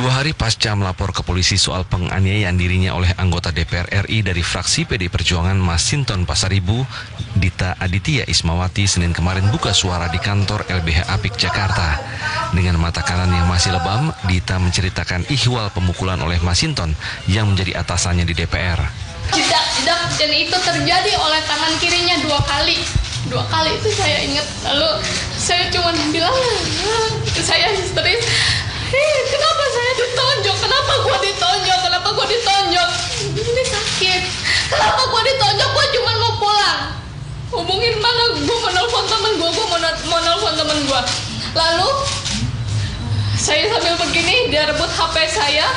2 hari pasca melapor ke polisi soal penganiayaan dirinya oleh anggota DPR RI dari fraksi PD Perjuangan Masinton Pasaribu, Dita Aditya Ismawati Senin kemarin buka suara di kantor LBH Apik Jakarta. Dengan mata kanan yang masih lebam, Dita menceritakan ihwal pemukulan oleh Masinton yang menjadi atasannya di DPR. Jidak dan itu terjadi oleh tangan kirinya 2 kali. 2 kali itu saya ingat. Lalu saya cuma bilang, saya histeris. Kenapa saya ditonjok? Kenapa gua ditonjok? Kenapa gua ditonjok? Ini sakit. Kenapa gua ditonjok? Gua cuma mau pulang. Hubungin mana? Gua mau nelfon temen gua. Mau nelfon temen gua. Lalu saya sambil begini, dia rebut HP saya.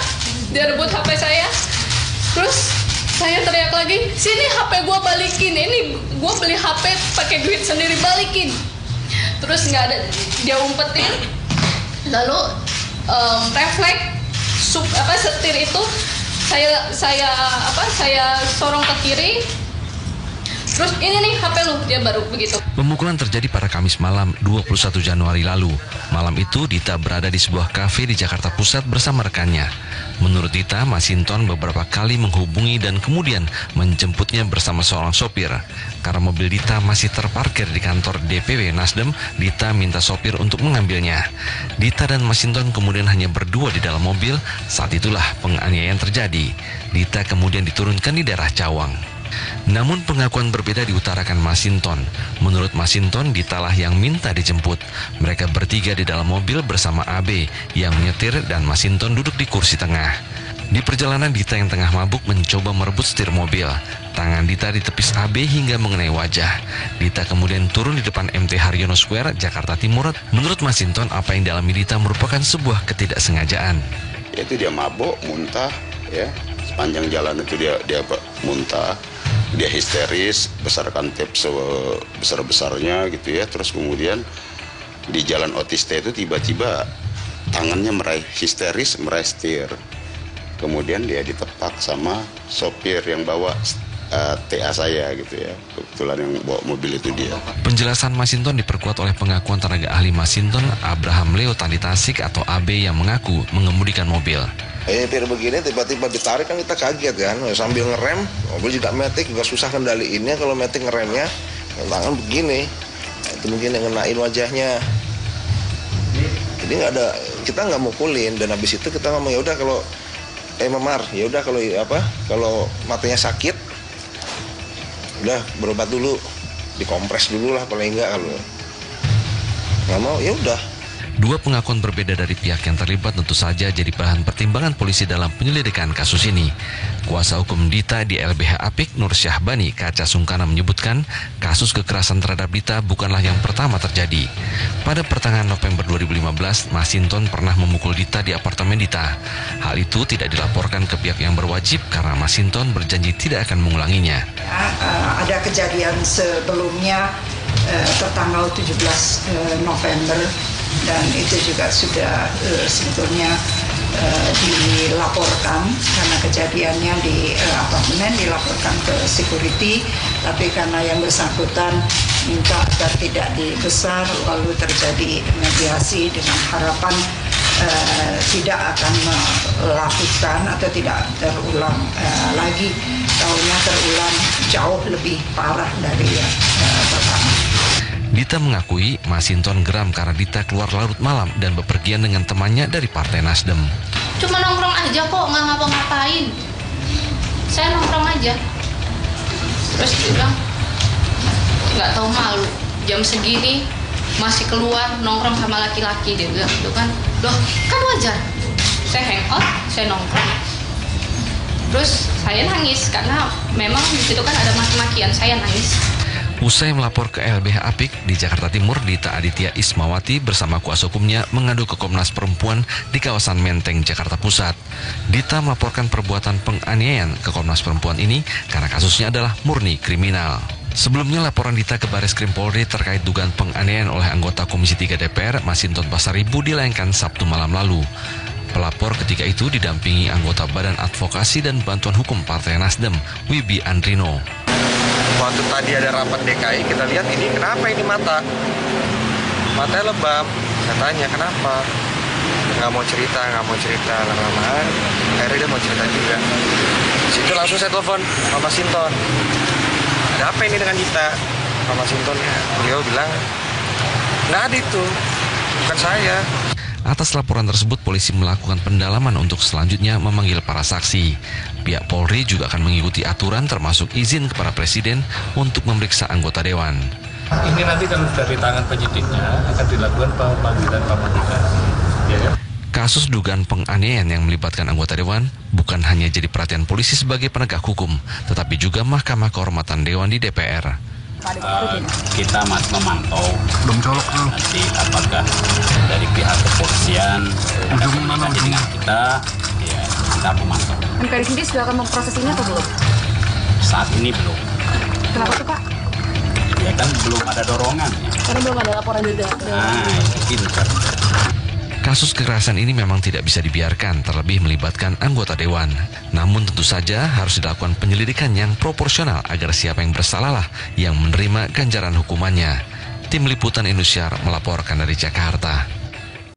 Terus saya teriak lagi, sini HP gua balikin. Ini gua beli HP pakai duit sendiri, balikin. Terus nggak ada, dia umpetin. Lalu refleks setir itu saya sorong ke kiri. Terus ini nih HP lu, dia baru begitu. Pemukulan terjadi pada Kamis malam 21 Januari lalu. Malam itu Dita berada di sebuah kafe di Jakarta Pusat bersama rekannya. Menurut Dita, Masinton beberapa kali menghubungi dan kemudian menjemputnya bersama seorang sopir. Karena mobil Dita masih terparkir di kantor DPW Nasdem, Dita minta sopir untuk mengambilnya. Dita dan Masinton kemudian hanya berdua di dalam mobil. Saat itulah penganiayaan terjadi. Dita kemudian diturunkan di daerah Cawang. Namun pengakuan berbeda diutarakan Masinton. Menurut Masinton, Dita lah yang minta dijemput. Mereka bertiga di dalam mobil bersama AB yang menyetir dan Masinton duduk di kursi tengah. Di perjalanan, Dita yang tengah mabuk mencoba merebut setir mobil. Tangan Dita ditepis AB hingga mengenai wajah. Dita kemudian turun di depan MT Haryono Square, Jakarta Timur. Menurut Masinton, apa yang dialami Dita merupakan sebuah ketidaksengajaan. Itu dia mabuk, muntah, ya. Sepanjang jalan itu dia muntah. Dia histeris, besarkan tape sebesar-besarnya gitu ya. Terus kemudian di jalan Otiste itu tiba-tiba tangannya meraih setir. Kemudian dia ditepak sama sopir yang bawa TA saya gitu ya. Kebetulan yang bawa mobil itu dia. Penjelasan Masinton diperkuat oleh pengakuan tenaga ahli Masinton, Abraham Leo Tanditarsik atau AB yang mengaku mengemudikan mobil. Nyetir begini tiba-tiba ditarik kan kita kaget kan, sambil ngerem, mobil juga matic juga susah kendaliinnya kalau matic ngeremnya, tangan begini, itu mungkin yang ngenain wajahnya. Jadi nggak ada, kita nggak mukulin dan habis itu kita ngomong ya udah kalau memar, ya udah kalau matanya sakit, udah berobat dulu, dikompres dulu lah paling enggak, kalau nggak mau ya udah. Dua pengakuan berbeda dari pihak yang terlibat tentu saja jadi bahan pertimbangan polisi dalam penyelidikan kasus ini. Kuasa hukum Dita di LBH Apik, Nur Syahbani Kaca Sungkana menyebutkan kasus kekerasan terhadap Dita bukanlah yang pertama terjadi. Pada pertengahan November 2015, Masinton pernah memukul Dita di apartemen Dita. Hal itu tidak dilaporkan ke pihak yang berwajib karena Masinton berjanji tidak akan mengulanginya. Ada kejadian sebelumnya tertanggal 17 November. Dan itu juga sudah sebetulnya dilaporkan karena kejadiannya di apartemen, dilaporkan ke security, tapi karena yang bersangkutan minta agar tidak dibesar, lalu terjadi mediasi dengan harapan tidak akan melakukan atau tidak terulang lagi. Tahunya terulang jauh lebih parah dari yang pertama. Dita mengakui Masinton geram karena Dita keluar larut malam dan bepergian dengan temannya dari Partai Nasdem. Cuma nongkrong aja kok, nggak ngapa-ngapain. Saya nongkrong aja. Terus dia bilang, nggak tahu malu. Jam segini masih keluar nongkrong sama laki-laki, dia bilang gitu kan. Loh, kan wajar. Saya hangout, saya nongkrong. Terus saya nangis karena memang di situ kan ada maki-makian, saya nangis. Usai melapor ke LBH Apik di Jakarta Timur, Dita Aditya Ismawati bersama kuasa hukumnya mengadu ke Komnas Perempuan di kawasan Menteng, Jakarta Pusat. Dita melaporkan perbuatan penganiayaan ke Komnas Perempuan ini karena kasusnya adalah murni kriminal. Sebelumnya laporan Dita ke Bareskrim Polri terkait dugaan penganiayaan oleh anggota Komisi 3 DPR Masinton Pasaribu dilayangkan Sabtu malam lalu. Pelapor ketika itu didampingi anggota Badan Advokasi dan Bantuan Hukum Partai Nasdem, Wibi Andrino. Waktu tadi ada rapat DKI, kita lihat ini kenapa ini matanya lebam. Saya tanya kenapa. nggak mau cerita lama-lama. Akhirnya dia mau cerita juga. Situ langsung saya telepon Mama Sinton. Ada apa ini dengan kita? Mama Sintonnya, beliau bilang nggak ada itu, bukan saya. Atas laporan tersebut, polisi melakukan pendalaman untuk selanjutnya memanggil para saksi. Pihak Polri juga akan mengikuti aturan termasuk izin kepada Presiden untuk memeriksa anggota Dewan. Ini nanti kalau sudah di tangan penyidiknya akan dilakukan pemanggilan komunikasi. Ya. Kasus dugaan penganiayaan yang melibatkan anggota Dewan bukan hanya jadi perhatian polisi sebagai penegak hukum, tetapi juga Mahkamah Kehormatan Dewan di DPR. Kita masih memantau nanti apakah dari pihak kepolisian komunikasi dengan kita, ya kita memantau. MKD sendiri sudah akan memproses ini atau belum? Saat ini belum. Kenapa tuh Pak? Ya kan belum ada dorongan. Karena belum ada laporan juga. Itu kan. Kasus kekerasan ini memang tidak bisa dibiarkan, terlebih melibatkan anggota Dewan. Namun tentu saja harus dilakukan penyelidikan yang proporsional agar siapa yang bersalahlah yang menerima ganjaran hukumannya. Tim Liputan Indosiar melaporkan dari Jakarta.